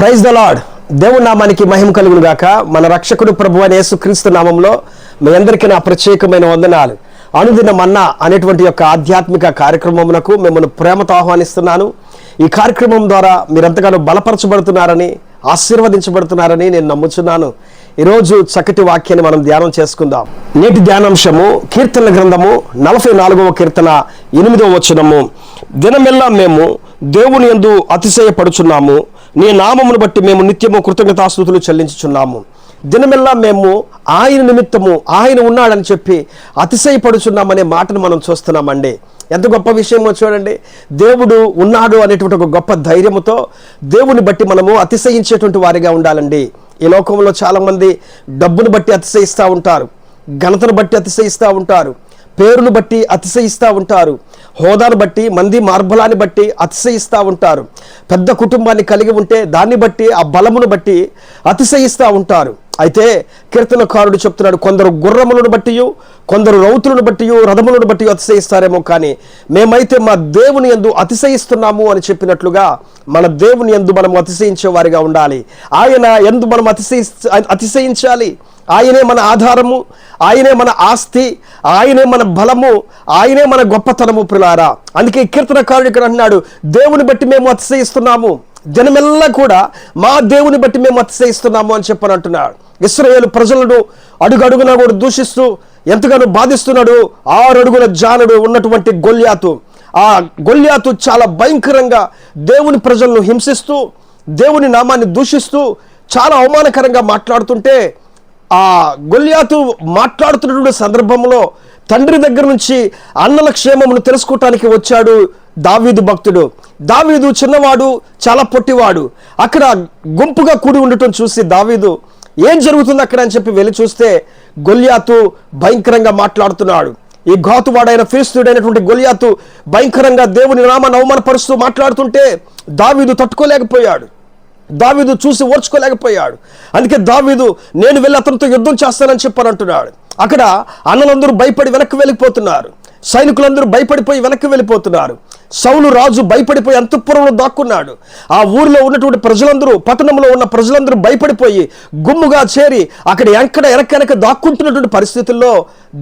Praise the lord. దేవుని నామానికి మహిమ కలుగును గాక. మన రక్షకుడు ప్రభువైన అయిన యేసుక్రీస్తు నామంలో మీ అందరికీ నా ప్రత్యేకమైన వందనాలు. అనుదిన మన్నా అనేటువంటి యొక్క ఆధ్యాత్మిక కార్యక్రమమునకు మిమ్మల్ని ప్రేమతో ఆహ్వానిస్తున్నాను. ఈ కార్యక్రమం ద్వారా మీరెంతగానో బలపరచబడుతున్నారని, ఆశీర్వదించబడుతున్నారని నేను నమ్ముచున్నాను. ఈరోజు చక్కటి వాక్యాన్ని మనం ధ్యానం చేసుకుందాం. నేటి ధ్యానాంశము కీర్తనల గ్రంథము 44వ కీర్తన 8వ వచనము. దినమెల్లా మేము దేవుని యందు అతిశయపడుచున్నాము, నీ నామమును బట్టి మేము నిత్యము కృతజ్ఞతాస్తుతులు చెల్లించుచున్నాము. దినమెల్లా మేము ఆయన నిమిత్తము ఆయన ఉన్నాడని చెప్పి అతిశయపడుచున్నామనే మాటను మనం చూస్తున్నామండి. ఎంత గొప్ప విషయమో చూడండి. దేవుడు ఉన్నాడు అనేటువంటి ఒక గొప్ప ధైర్యముతో దేవుని బట్టి మనము అతిశయించేటువంటి వారిగా ఉండాలండి. ఈ లోకంలో చాలామంది డబ్బును బట్టి అతిశయిస్తూ ఉంటారు, ఘనతను బట్టి అతిశయిస్తూ ఉంటారు, పేరును బట్టి అతిశయిస్తూ ఉంటారు, హోదాను బట్టి, మంది మార్బలాన్ని బట్టి అతిశయిస్తూ ఉంటారు. పెద్ద కుటుంబాన్ని కలిగి ఉంటే దాన్ని బట్టి, ఆ బలమును బట్టి అతిశయిస్తూ ఉంటారు. అయితే కీర్తనకారుడు చెప్తున్నాడు, కొందరు గుర్రములను బట్టి, కొందరు రౌతులను బట్టి, రథములను బట్టి అతిశయిస్తారేమో, కానీ మేమైతే మా దేవుని యందు అతిశయిస్తున్నాము అని చెప్పినట్లుగా మన దేవుని యందు మనం అతిశయించే వారిగా ఉండాలి. ఆయన యందు మనం అతిశయించాలి. ఆయనే మన ఆధారము, ఆయనే మన ఆస్తి, ఆయనే మన బలము, ఆయనే మన గొప్పతనము ప్రియులారా. అందుకే కీర్తనకారుడు ఇక్కడ అంటున్నాడు, దేవుని బట్టి మేము అతిశయిస్తున్నాము, జనమెల్లా కూడా మా దేవుని బట్టి మేము అతిశయిస్తున్నాము అని చెప్పని అంటున్నాడు. ఇశ్రాయేలు ప్రజలను అడుగడుగునా కూడా దూషిస్తూ ఎంతగానో బాధిస్తున్నాడు 6 అడుగుల జానుడు ఉన్నటువంటి గొల్యాతు. ఆ గొల్యాతు చాలా భయంకరంగా దేవుని ప్రజలను హింసిస్తూ, దేవుని నామాన్ని దూషిస్తూ చాలా అవమానకరంగా మాట్లాడుతుంటే, ఆ గొల్యాతు మాట్లాడుతున్నటువంటి సందర్భంలో తండ్రి దగ్గర నుంచి అన్నల క్షేమమును తెలుసుకోవటానికి వచ్చాడు దావీదు భక్తుడు. దావీదు చిన్నవాడు, చాలా పొట్టివాడు. అక్కడ గుంపుగా కూడి ఉండటం చూసి దావీదు ఏం జరుగుతుంది అక్కడ అని చెప్పి వెళ్ళి చూస్తే గొల్యాతు భయంకరంగా మాట్లాడుతున్నాడు. ఈ ఘాతువాడైన ఫిలిష్తీయుడైనటువంటి గొల్యాతు భయంకరంగా దేవుని నామాన్ని అవమానపరుస్తూ మాట్లాడుతుంటే దావీదు తట్టుకోలేకపోయాడు, దావీదు చూసి ఓర్చుకోలేకపోయాడు. అందుకే దావీదు నేను వెళ్ళి అతనితో యుద్ధం చేస్తానని చెప్పని అంటున్నాడు. అక్కడ అన్నలందరూ భయపడి వెనక్కి వెళ్ళిపోతున్నారు, సైనికులందరూ భయపడిపోయి వెనక్కి వెళ్ళిపోతున్నారు. సౌలు రాజు భయపడిపోయి అంతఃపురంలో దాక్కున్నాడు. ఆ ఊరిలో ఉన్నటువంటి ప్రజలందరూ, పట్టణంలో ఉన్న ప్రజలందరూ భయపడిపోయి గుమ్ముగా చేరి అక్కడ ఎనక దాక్కుంటున్నటువంటి పరిస్థితుల్లో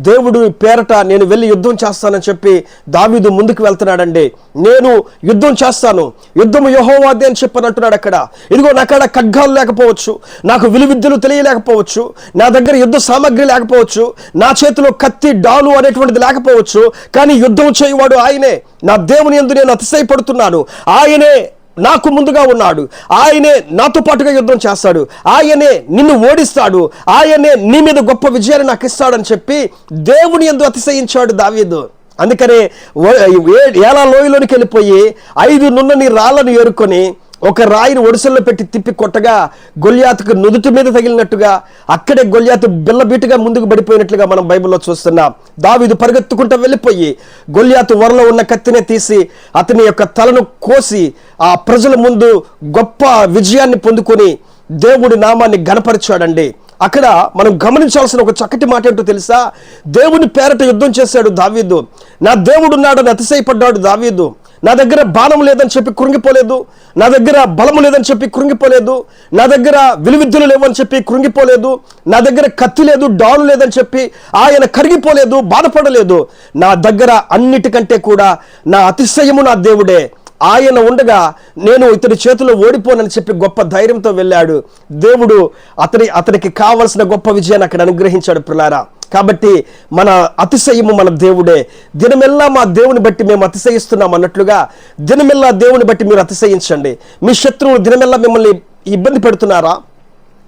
దేవుడు పేరట నేను వెళ్ళి యుద్ధం చేస్తానని చెప్పి దావీదు ముందుకు వెళ్తున్నాడండి. నేను యుద్ధం చేస్తాను, యుద్ధము యెహోవాదే అని చెప్పని అంటున్నాడు. అక్కడ ఇదిగో నాకాడ ఖడ్గాలు లేకపోవచ్చు, నాకు విలువిద్యలు తెలియలేకపోవచ్చు, నా దగ్గర యుద్ధ సామాగ్రి లేకపోవచ్చు, నా చేతిలో కత్తి డాలు అనేటువంటిది లేకపోవచ్చు, కానీ యుద్ధం చేయవాడు ఆయనే. నా దేవుని యందు నేను అతిశయపడుతున్నాను. ఆయనే నాకు ముందుగా ఉన్నాడు, ఆయనే నాతో పాటుగా యుద్ధం చేస్తాడు, ఆయనే నిన్ను ఓడిస్తాడు, ఆయనే నీ మీద గొప్ప విజయాన్ని నాకు ఇస్తాడని చెప్పి దేవుని యందు అతిశయించాడు దావీదు. అందుకనే ఏలా లోయలోనికి వెళ్ళిపోయి 5 నున్నని రాళ్లను ఏరుకొని ఒక రాయిని ఒడిసెల్లో పెట్టి తిప్పి కొట్టగా గొల్యాతుకు నుదుటి మీద తగిలినట్టుగా అక్కడే గొల్యాతు బిల్లబీటుగా ముందుకు పడిపోయినట్లుగా మనం బైబిల్లో చూస్తున్నాం. దావీదు పరిగెత్తుకుంటూ వెళ్ళిపోయి గొల్యాతు వరలో ఉన్న కత్తినే తీసి అతని యొక్క తలను కోసి ఆ ప్రజల ముందు గొప్ప విజయాన్ని పొందుకొని దేవుడి నామాన్ని ఘనపరిచాడండి. అక్కడ మనం గమనించాల్సిన ఒక చక్కటి మాట ఏంటో తెలుసా? దేవుని పేరట యుద్ధం చేశాడు దావీదు. నా దేవుడు ఉన్నాడని అతిశయపడ్డాడు దావీదు. నా దగ్గర బాణం లేదని చెప్పి కృంగిపోలేదు, నా దగ్గర బలము లేదని చెప్పి కృంగిపోలేదు, నా దగ్గర విలువిద్యలు లేవని చెప్పి కృంగిపోలేదు, నా దగ్గర కత్తి లేదు, డాలు లేదని చెప్పి ఆయన కరిగిపోలేదు, బాధపడలేదు. నా దగ్గర అన్నిటికంటే కూడా నా అతిశయము నా దేవుడే, ఆయన ఉండగా నేను ఇతని చేతిలో ఓడిపోనని చెప్పి గొప్ప ధైర్యంతో వెళ్ళాడు. దేవుడు అతనికి కావలసిన గొప్ప విజయాన్ని అక్కడ అనుగ్రహించాడు ప్రియులారా. కాబట్టి మన అతిశయము మన దేవుడే. దినమెల్లా మా దేవుని బట్టి మేము అతిశయిస్తున్నాం అన్నట్లుగా దినమెల్లా దేవుని బట్టి మీరు అతిశయించండి. మీ శత్రువులు దినమెల్లా మిమ్మల్ని ఇబ్బంది పెడుతున్నారా?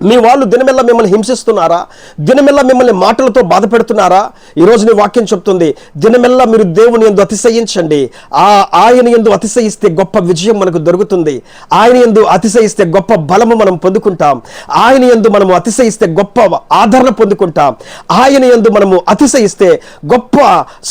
మీ వాళ్ళు దినమెల్లా మిమ్మల్ని హింసిస్తున్నారా? దినమెల్లా మిమ్మల్ని మాటలతో బాధ పెడుతున్నారా? ఈరోజు నీ వాక్యం చెప్తుంది, దినమెల్లా మీరు దేవుని యందు అతిశయించండి. ఆయన యందు అతిశయిస్తే గొప్ప విజయం మనకు దొరుకుతుంది. ఆయన యందు అతిశయిస్తే గొప్ప బలము మనం పొందుకుంటాం. ఆయన యందు మనము అతిశయిస్తే గొప్ప ఆదరణ పొందుకుంటాం. ఆయన యందు మనము అతిశయిస్తే గొప్ప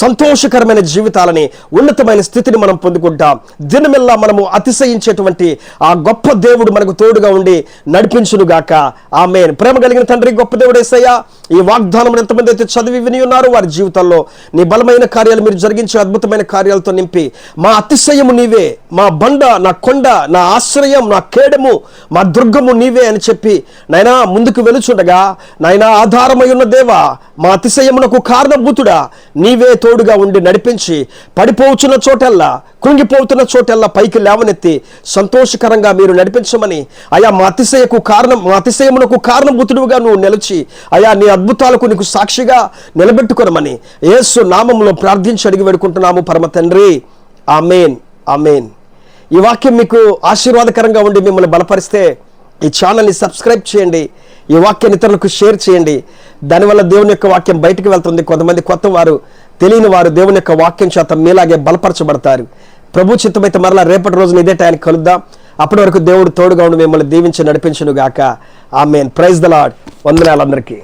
సంతోషకరమైన జీవితాలని, ఉన్నతమైన స్థితిని మనం పొందుకుంటాం. దినమెల్లా మనము అతిశయించేటువంటి ఆ గొప్ప దేవుడు మనకు తోడుగా ఉండి నడిపించునుగాక. ఆమేన్. ప్రేమ కలిగిన తండ్రి, గొప్ప దేవుడు యేసయ్యా, ఈ వాగ్దానం ఎంతమంది అయితే చదివి విని ఉన్నారో వారి జీవితాల్లో నీ బలమైన కార్యాలు మీరు జరిగించే అద్భుతమైన కార్యాలతో నింపి, మా అతిశయము నీవే, మా బండ, నా కొండ, నా ఆశ్రయం, నా కేడము, మా దుర్గము నీవే అని చెప్పి నాయనా ముందుకు వెలుచుండగా, నాయనా ఆధారమై ఉన్న దేవా, మా అతిశయమునకు కారణభూతుడా నీవే తోడుగా ఉండి నడిపించి, పడిపోవచ్చున్న చోటల్లా, కృంగిపోతున్న చోటల్లా పైకి లేవనెత్తి సంతోషకరంగా మీరు నడిపించమని అయా మా అతిశయమునకు కారణభూతుడుగా నువ్వు నిలిచి అయా నీ అద్భుతాలకు నీకు సాక్షిగా నిలబెట్టుకొనమని యేసు నామములో ప్రార్థించి అడిగి వేడుకుంటున్నాము పరమ తండ్రి. ఆమేన్, ఆమేన్. ఈ వాక్యం మీకు ఆశీర్వాదకరంగా ఉండి మిమ్మల్ని బలపరిస్తే ఈ ఛానల్ని సబ్స్క్రైబ్ చేయండి, ఈ వాక్యాన్ని ఇతరులకు షేర్ చేయండి. దానివల్ల దేవుని యొక్క వాక్యం బయటికి వెళ్తుంది. కొంతమంది కొత్త వారు, తెలియని వారు దేవుని యొక్క వాక్యం చేత మీలాగే బలపరచబడతారు. ప్రభు చిత్తమైతే మరలా రేపటి రోజున ఇదే టైంకి కలుద్దాం. అప్పటి వరకు దేవుడు తోడుగా ఉండి మిమ్మల్ని దీవించి నడిపించును గాక. ఆమేన్. Praise the Lord. వందనాలు అందరికీ.